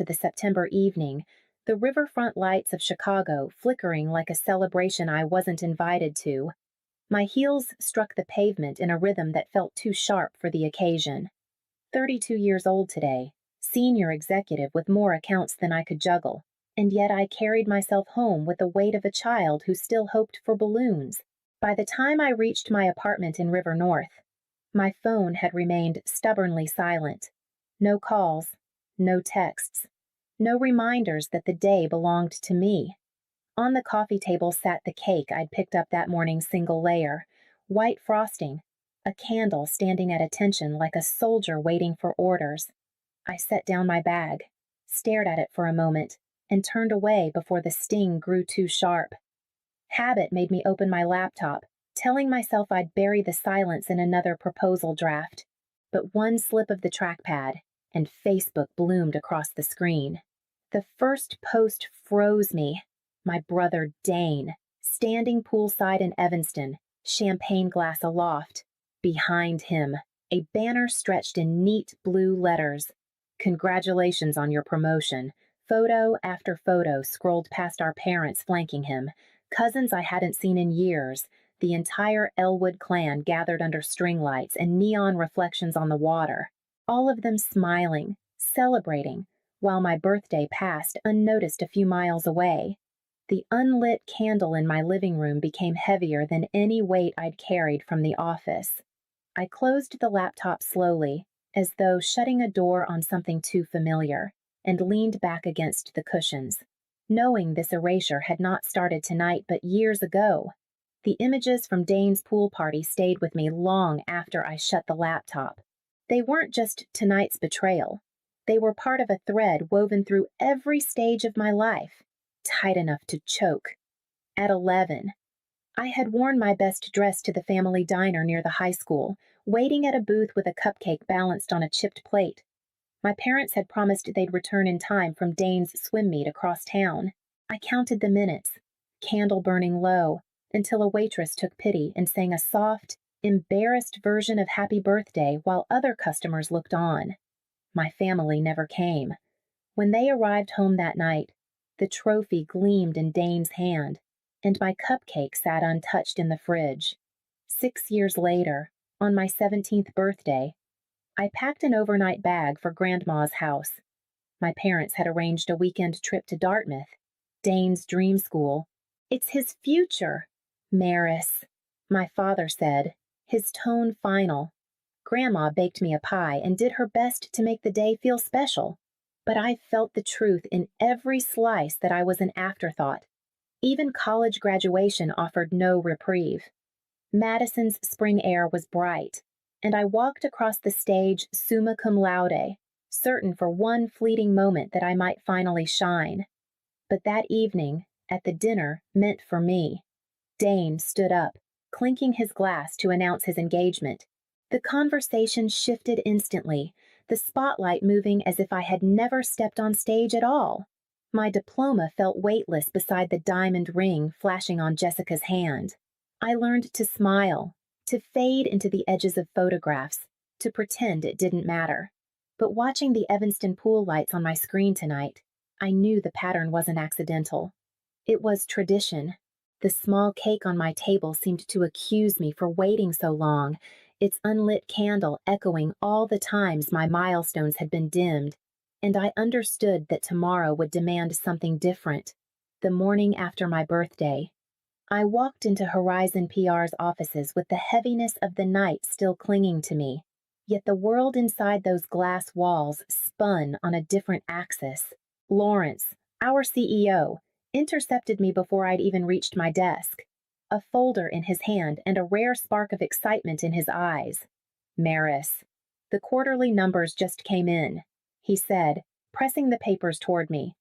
to the September evening, the riverfront lights of Chicago flickering like a celebration I wasn't invited to. My heels struck the pavement in a rhythm that felt too sharp for the occasion. 32 years old today, senior executive with more accounts than I could juggle, and yet I carried myself home with the weight of a child who still hoped for balloons. By the time I reached my apartment in River North, my phone had remained stubbornly silent. No calls, no texts, no reminders that the day belonged to me. On the coffee table sat the cake I'd picked up that morning, single layer, white frosting, a candle standing at attention like a soldier waiting for orders. I set down my bag, stared at it for a moment, and turned away before the sting grew too sharp. Habit made me open my laptop, telling myself I'd bury the silence in another proposal draft. But one slip of the trackpad, and Facebook bloomed across the screen. The first post froze me. My brother Dane, standing poolside in Evanston, champagne glass aloft. Behind him, a banner stretched in neat blue letters. "Congratulations on your promotion." Photo after photo scrolled past our parents flanking him, cousins I hadn't seen in years, the entire Elwood clan gathered under string lights and neon reflections on the water, all of them smiling, celebrating, while my birthday passed unnoticed a few miles away. The unlit candle in my living room became heavier than any weight I'd carried from the office. I closed the laptop slowly, as though shutting a door on something too familiar, and leaned back against the cushions, knowing this erasure had not started tonight but years ago. The images from Dane's pool party stayed with me long after I shut the laptop. They weren't just tonight's betrayal. They were part of a thread woven through every stage of my life, tight enough to choke. At 11, I had worn my best dress to the family diner near the high school, waiting at a booth with a cupcake balanced on a chipped plate. My parents had promised they'd return in time from Dane's swim meet across town. I counted the minutes, candle burning low, until a waitress took pity and sang a soft, embarrassed version of Happy Birthday while other customers looked on. My family never came. When they arrived home that night, the trophy gleamed in Dane's hand, and my cupcake sat untouched in the fridge. 6 years later, on my 17th birthday, I packed an overnight bag for Grandma's house. My parents had arranged a weekend trip to Dartmouth, Dane's dream school. "It's his future, Maris," my father said, his tone final. Grandma baked me a pie and did her best to make the day feel special, but I felt the truth in every slice that I was an afterthought. Even college graduation offered no reprieve. Madison's spring air was bright, and I walked across the stage summa cum laude, certain for one fleeting moment that I might finally shine. But that evening, at the dinner meant for me, Dane stood up, clinking his glass to announce his engagement. The conversation shifted instantly, the spotlight moving as if I had never stepped on stage at all. My diploma felt weightless beside the diamond ring flashing on Jessica's hand. I learned to smile, to fade into the edges of photographs, to pretend it didn't matter. But watching the Evanston pool lights on my screen tonight, I knew the pattern wasn't accidental. It was tradition. The small cake on my table seemed to accuse me for waiting so long, its unlit candle echoing all the times my milestones had been dimmed, and I understood that tomorrow would demand something different. The morning after my birthday, I walked into Horizon PR's offices with the heaviness of the night still clinging to me, yet the world inside those glass walls spun on a different axis. Lawrence, our CEO, intercepted me before I'd even reached my desk, a folder in his hand and a rare spark of excitement in his eyes. "Maris, the quarterly numbers just came in," he said, pressing the papers toward me.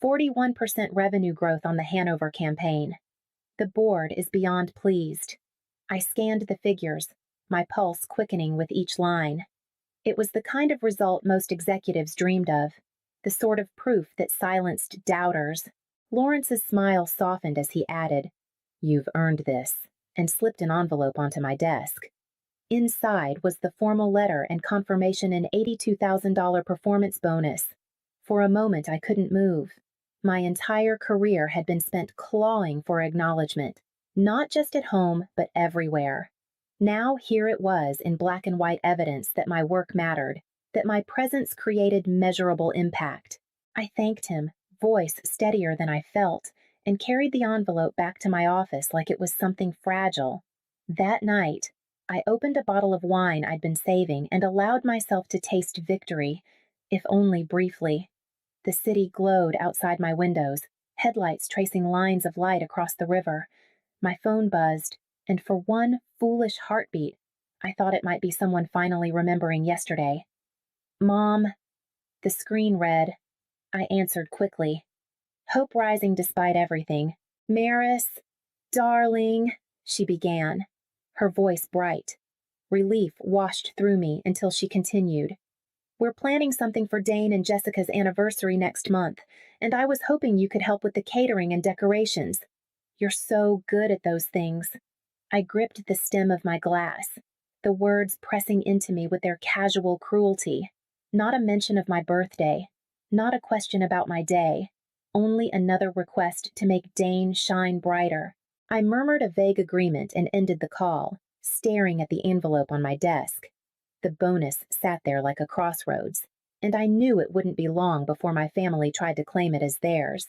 41% revenue growth on the Hanover campaign. The board is beyond pleased. I scanned the figures, my pulse quickening with each line. It was the kind of result most executives dreamed of, the sort of proof that silenced doubters. Lawrence's smile softened as he added, "You've earned this," and slipped an envelope onto my desk. Inside was the formal letter and confirmation an $82,000 performance bonus. For a moment, I couldn't move. My entire career had been spent clawing for acknowledgement, not just at home, but everywhere. Now, here it was in black and white evidence that my work mattered, that my presence created measurable impact. I thanked him, voice steadier than I felt, and carried the envelope back to my office like it was something fragile. That night, I opened a bottle of wine I'd been saving and allowed myself to taste victory, if only briefly. The city glowed outside my windows, headlights tracing lines of light across the river. My phone buzzed, and for one foolish heartbeat, I thought it might be someone finally remembering yesterday. "Mom," the screen read. I answered quickly. Hope rising despite everything. "Maris, darling," she began, her voice bright. Relief washed through me until she continued. "We're planning something for Dane and Jessica's anniversary next month, and I was hoping you could help with the catering and decorations. You're so good at those things." I gripped the stem of my glass, the words pressing into me with their casual cruelty. Not a mention of my birthday, not a question about my day, only another request to make Dane shine brighter. I murmured a vague agreement and ended the call, staring at the envelope on my desk. The bonus sat there like a crossroads, and I knew it wouldn't be long before my family tried to claim it as theirs.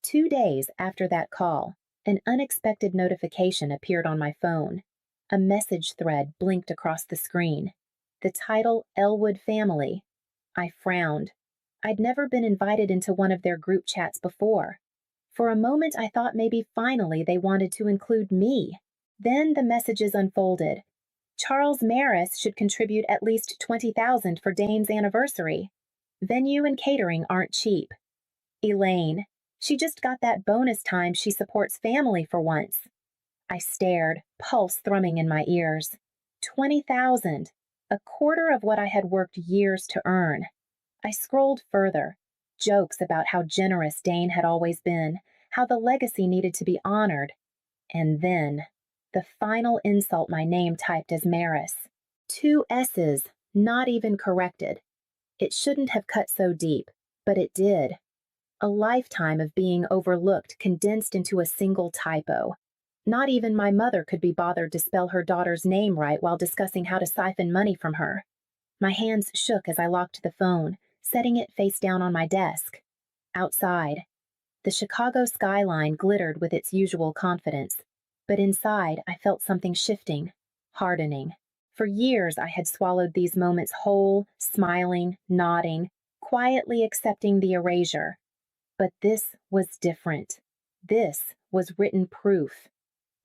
2 days after that call, an unexpected notification appeared on my phone. A message thread blinked across the screen. The title, Elwood Family. I frowned. I'd never been invited into one of their group chats before. For a moment, I thought maybe finally they wanted to include me. Then the messages unfolded. Charles Maris should contribute at least $20,000 for Dane's anniversary. Venue and catering aren't cheap. Elaine. She just got that bonus time she supports family for once. I stared, pulse thrumming in my ears. 20,000, a quarter of what I had worked years to earn. I scrolled further. Jokes about how generous Dane had always been, how the legacy needed to be honored. And then, the final insult my name typed as Maris. 2 S's, not even corrected. It shouldn't have cut so deep, but it did. A lifetime of being overlooked condensed into a single typo. Not even my mother could be bothered to spell her daughter's name right while discussing how to siphon money from her. My hands shook as I locked the phone, setting it face down on my desk. Outside, the Chicago skyline glittered with its usual confidence, but inside I felt something shifting, hardening. For years I had swallowed these moments whole, smiling, nodding, quietly accepting the erasure. But this was different. This was written proof.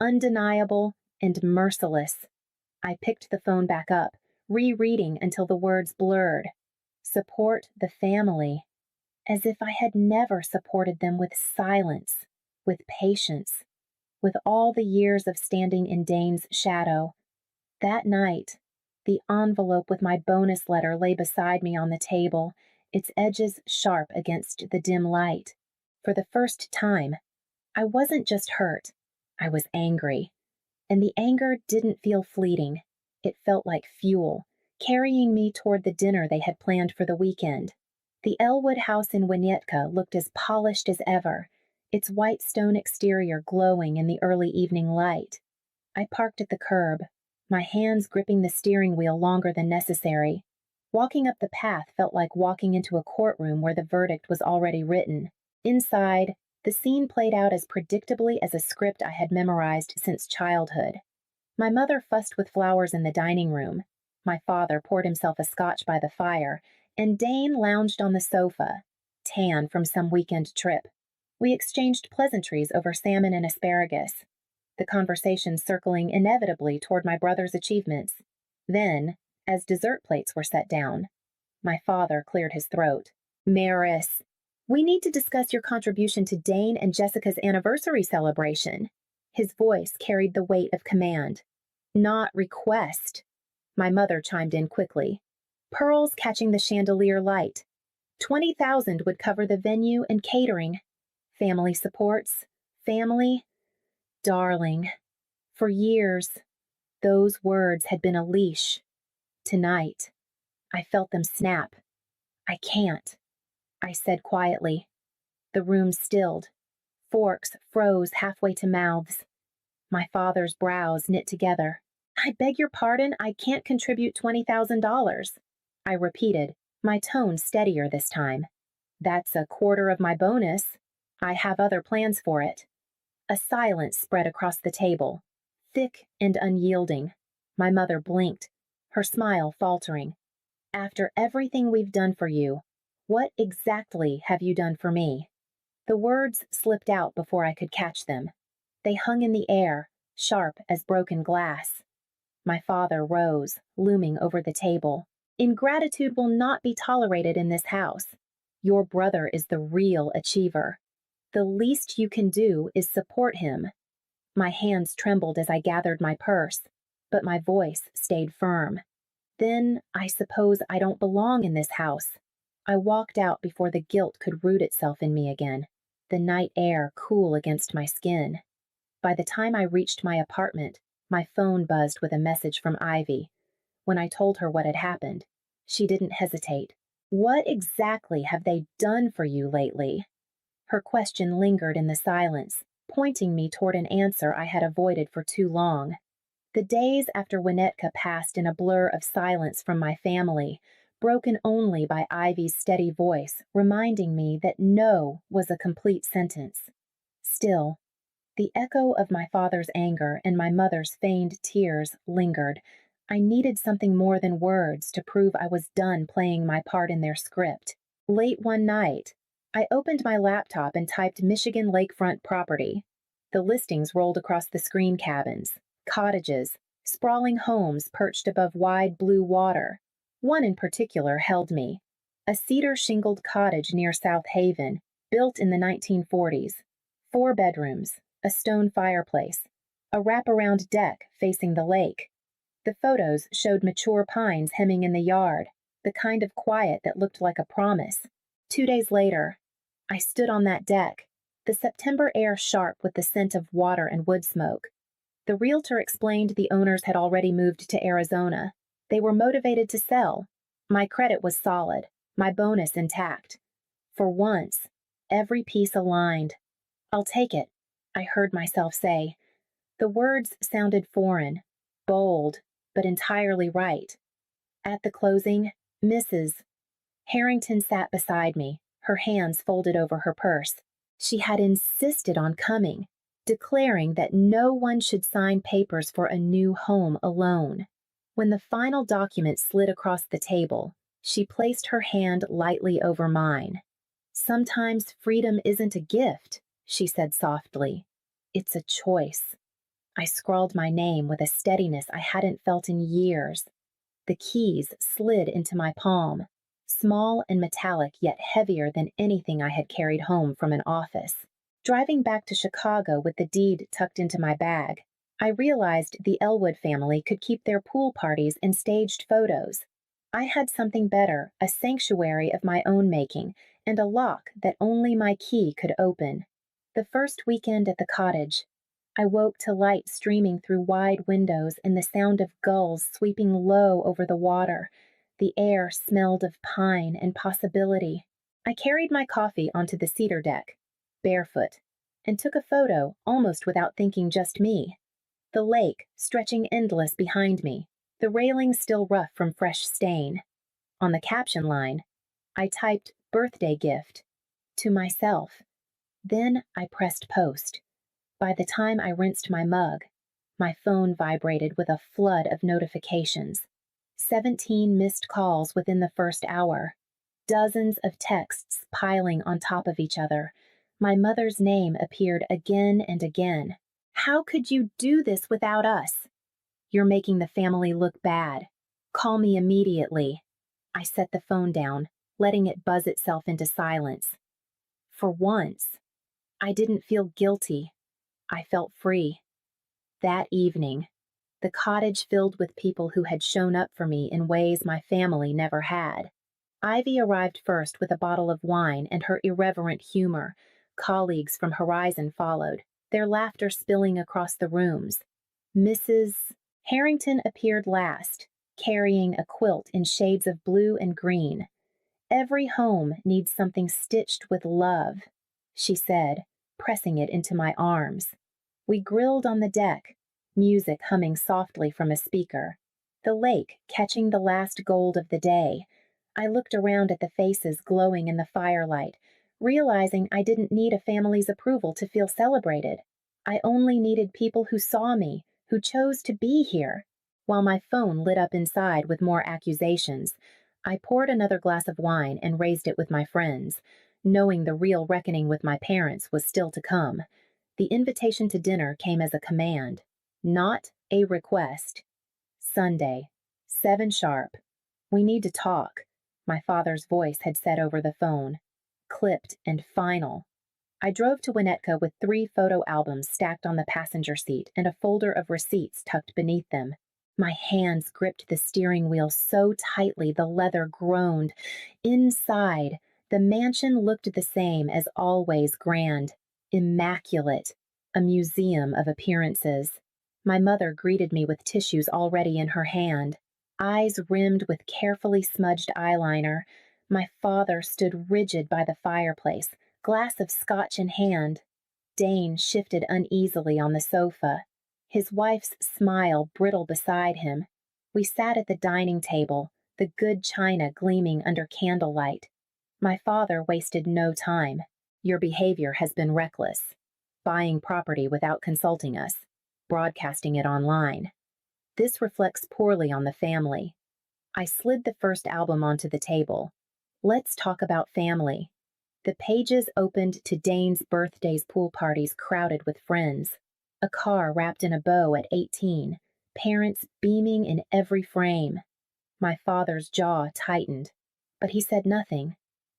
Undeniable and merciless. I picked the phone back up, rereading until the words blurred. Support the family. As if I had never supported them with silence, with patience, with all the years of standing in Dane's shadow. That night, the envelope with my bonus letter lay beside me on the table, its edges sharp against the dim light. For the first time, I wasn't just hurt, I was angry. And the anger didn't feel fleeting. It felt like fuel, carrying me toward the dinner they had planned for the weekend. The Elwood house in Winnetka looked as polished as ever, its white stone exterior glowing in the early evening light. I parked at the curb, my hands gripping the steering wheel longer than necessary. Walking up the path felt like walking into a courtroom where the verdict was already written. Inside, the scene played out as predictably as a script I had memorized since childhood. My mother fussed with flowers in the dining room. My father poured himself a scotch by the fire, and Dane lounged on the sofa, tan from some weekend trip. We exchanged pleasantries over salmon and asparagus, the conversation circling inevitably toward my brother's achievements. Then, as dessert plates were set down, my father cleared his throat. "Maris, we need to discuss your contribution to Dane and Jessica's anniversary celebration." His voice carried the weight of command. "Not request," my mother chimed in quickly. Pearls catching the chandelier light. 20,000 would cover the venue and catering. Family supports. Family. Darling. For years, those words had been a leash. Tonight, I felt them snap. I can't. I said quietly. The room stilled. Forks froze halfway to mouths. My father's brows knit together. I beg your pardon, I can't contribute $20,000. I repeated, my tone steadier this time. That's a quarter of my bonus. I have other plans for it. A silence spread across the table, thick and unyielding. My mother blinked, her smile faltering. After everything we've done for you, what exactly have you done for me? The words slipped out before I could catch them. They hung in the air, sharp as broken glass. My father rose, looming over the table. Ingratitude will not be tolerated in this house. Your brother is the real achiever. The least you can do is support him. My hands trembled as I gathered my purse, but my voice stayed firm. Then I suppose I don't belong in this house. I walked out before the guilt could root itself in me again, the night air cool against my skin. By the time I reached my apartment, my phone buzzed with a message from Ivy. When I told her what had happened, she didn't hesitate. What exactly have they done for you lately? Her question lingered in the silence, pointing me toward an answer I had avoided for too long. The days after Winnetka passed in a blur of silence from my family, broken only by Ivy's steady voice, reminding me that no was a complete sentence. Still, the echo of my father's anger and my mother's feigned tears lingered. I needed something more than words to prove I was done playing my part in their script. Late one night, I opened my laptop and typed Michigan lakefront property. The listings rolled across the screen cabins, cottages, sprawling homes perched above wide blue water. One in particular held me. A cedar-shingled cottage near South Haven, built in the 1940s. 4 bedrooms, a stone fireplace, a wraparound deck facing the lake. The photos showed mature pines hemming in the yard, the kind of quiet that looked like a promise. 2 days later, I stood on that deck, the September air sharp with the scent of water and wood smoke. The realtor explained the owners had already moved to Arizona. They were motivated to sell. My credit was solid, my bonus intact. For once, every piece aligned. I'll take it, I heard myself say. The words sounded foreign, bold, but entirely right. At the closing, Mrs. Harrington sat beside me, her hands folded over her purse. She had insisted on coming, declaring that no one should sign papers for a new home alone. When the final document slid across the table, she placed her hand lightly over mine. Sometimes freedom isn't a gift, she said softly. It's a choice. I scrawled my name with a steadiness I hadn't felt in years. The keys slid into my palm, small and metallic yet heavier than anything I had carried home from an office. Driving back to Chicago with the deed tucked into my bag, I realized the Elwood family could keep their pool parties and staged photos. I had something better, a sanctuary of my own making, and a lock that only my key could open. The first weekend at the cottage, I woke to light streaming through wide windows and the sound of gulls sweeping low over the water. The air smelled of pine and possibility. I carried my coffee onto the cedar deck, barefoot, and took a photo almost without thinking just me. The lake stretching endless behind me, the railing still rough from fresh stain. On the caption line, I typed birthday gift to myself. Then I pressed post. By the time I rinsed my mug, my phone vibrated with a flood of notifications. 17 missed calls within the first hour. Dozens of texts piling on top of each other. My mother's name appeared again and again. How could you do this without us? You're making the family look bad. Call me immediately. I set the phone down, letting it buzz itself into silence. For once, I didn't feel guilty. I felt free. That evening, the cottage filled with people who had shown up for me in ways my family never had. Ivy arrived first with a bottle of wine and her irreverent humor. Colleagues from Horizon followed, their laughter spilling across the rooms. Mrs. Harrington appeared last, carrying a quilt in shades of blue and green. Every home needs something stitched with love, she said, pressing it into my arms. We grilled on the deck, music humming softly from a speaker, the lake catching the last gold of the day. I looked around at the faces glowing in the firelight, realizing I didn't need a family's approval to feel celebrated. I only needed people who saw me, who chose to be here. While my phone lit up inside with more accusations, I poured another glass of wine and raised it with my friends, knowing the real reckoning with my parents was still to come. The invitation to dinner came as a command, not a request. Sunday, 7 sharp. We need to talk, my father's voice had said over the phone, clipped and final. I drove to Winnetka with 3 photo albums stacked on the passenger seat and a folder of receipts tucked beneath them. My hands gripped the steering wheel so tightly the leather groaned. Inside, the mansion looked the same as always, grand, immaculate, a museum of appearances. My mother greeted me with tissues already in her hand, eyes rimmed with carefully smudged eyeliner. My father stood rigid by the fireplace, glass of scotch in hand. Dane shifted uneasily on the sofa, his wife's smile brittle beside him. We sat at the dining table, the good china gleaming under candlelight. My father wasted no time. Your behavior has been reckless. Buying property without consulting us, broadcasting it online. This reflects poorly on the family. I slid the first album onto the table. Let's talk about family. The pages opened to Dane's birthday's pool parties crowded with friends. A car wrapped in a bow at 18, parents beaming in every frame. My father's jaw tightened, but he said nothing.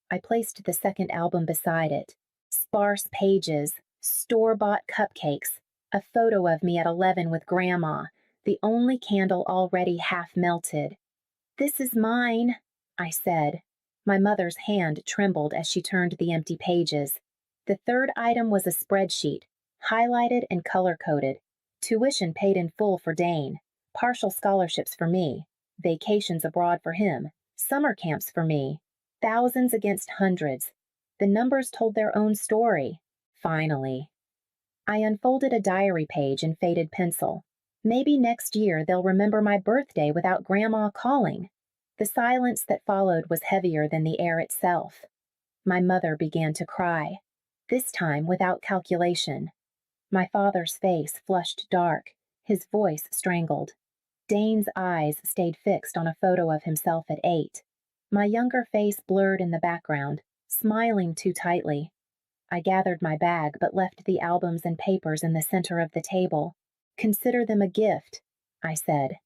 I placed the second album beside it. Sparse pages, store-bought cupcakes, a photo of me at 11 with Grandma, the only candle already half melted. This is mine, I said. My mother's hand trembled as she turned the empty pages. The third item was a spreadsheet, highlighted and color-coded. Tuition paid in full for Dane, partial scholarships for me, vacations abroad for him, summer camps for me, thousands against hundreds. The numbers told their own story. Finally. I unfolded a diary page in faded pencil. Maybe next year they'll remember my birthday without Grandma calling. The silence that followed was heavier than the air itself. My mother began to cry, this time without calculation. My father's face flushed dark, his voice strangled. Dane's eyes stayed fixed on a photo of himself at 8. My younger face blurred in the background, smiling too tightly. I gathered my bag but left the albums and papers in the center of the table. Consider them a gift, I said,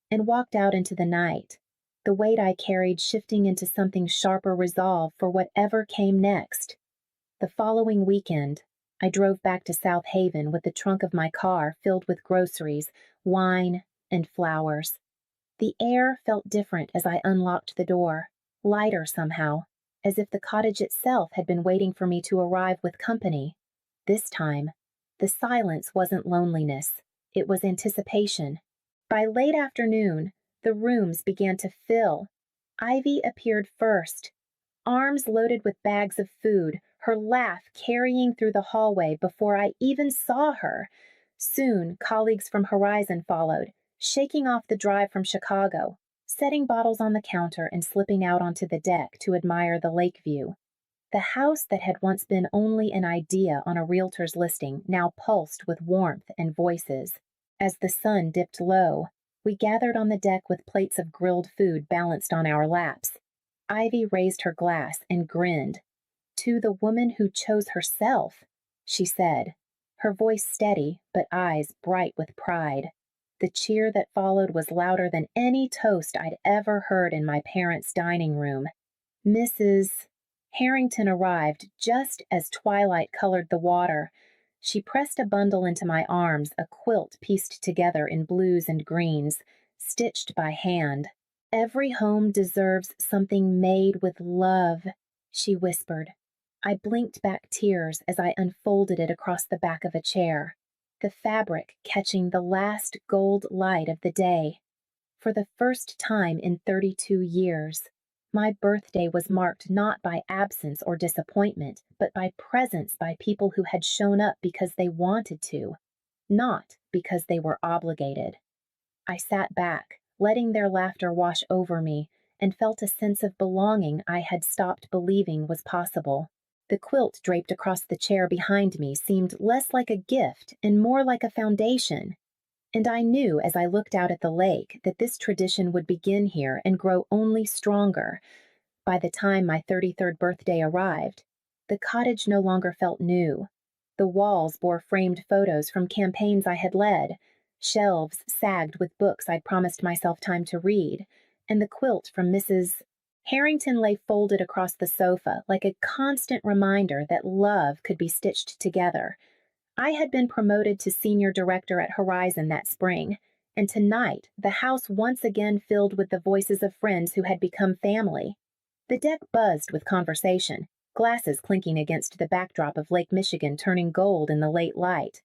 and walked out into the night, the weight I carried shifting into something sharper resolve for whatever came next. The following weekend, I drove back to South Haven with the trunk of my car filled with groceries, wine, and flowers. The air felt different as I unlocked the door, lighter somehow, as if the cottage itself had been waiting for me to arrive with company. This time, the silence wasn't loneliness, it was anticipation. By late afternoon, the rooms began to fill. Ivy appeared first, arms loaded with bags of food, her laugh carrying through the hallway before I even saw her. Soon, colleagues from Horizon followed, shaking off the drive from Chicago, setting bottles on the counter and slipping out onto the deck to admire the lake view. The house that had once been only an idea on a realtor's listing now pulsed with warmth and voices. As the sun dipped low, we gathered on the deck with plates of grilled food balanced on our laps. Ivy raised her glass and grinned. To the woman who chose herself, she said, her voice steady but eyes bright with pride. The cheer that followed was louder than any toast I'd ever heard in my parents' dining room. Mrs. Harrington arrived just as twilight colored the water. She pressed a bundle into my arms, a quilt pieced together in blues and greens, stitched by hand. Every home deserves something made with love, she whispered. I blinked back tears as I unfolded it across the back of a chair, the fabric catching the last gold light of the day. For the first time in 32 years, My birthday was marked not by absence or disappointment, but by presence by people who had shown up because they wanted to, not because they were obligated. I sat back, letting their laughter wash over me, and felt a sense of belonging I had stopped believing was possible. The quilt draped across the chair behind me seemed less like a gift and more like a foundation. And I knew as I looked out at the lake that this tradition would begin here and grow only stronger. By the time my 33rd birthday arrived, the cottage no longer felt new. The walls bore framed photos from campaigns I had led, shelves sagged with books I'd promised myself time to read, and the quilt from Mrs. Harrington lay folded across the sofa like a constant reminder that love could be stitched together. I had been promoted to senior director at Horizon that spring, and tonight the house once again filled with the voices of friends who had become family. The deck buzzed with conversation, glasses clinking against the backdrop of Lake Michigan turning gold in the late light.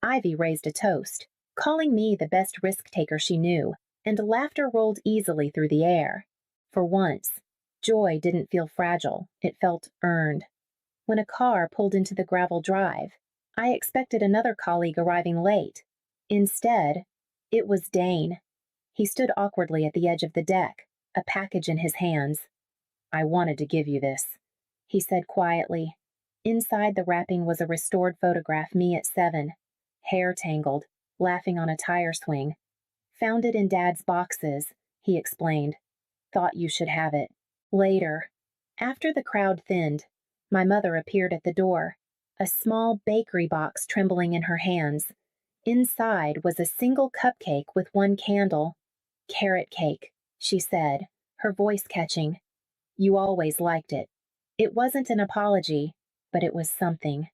Ivy raised a toast, calling me the best risk-taker she knew, and laughter rolled easily through the air. For once, joy didn't feel fragile, it felt earned. When a car pulled into the gravel drive, I expected another colleague arriving late. Instead, it was Dane. He stood awkwardly at the edge of the deck, a package in his hands. "I wanted to give you this," he said quietly. Inside the wrapping was a restored photograph me at 7, hair tangled, laughing on a tire swing. "Found it in Dad's boxes," he explained. "Thought you should have it." Later, after the crowd thinned, my mother appeared at the door, a small bakery box trembling in her hands. Inside was a single cupcake with one candle. "Carrot cake," she said, her voice catching. "You always liked it." It wasn't an apology, but it was something.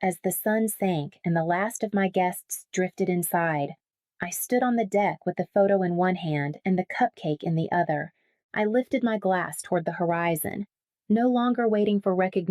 As the sun sank and the last of my guests drifted inside, I stood on the deck with the photo in one hand and the cupcake in the other. I lifted my glass toward the horizon, no longer waiting for recognition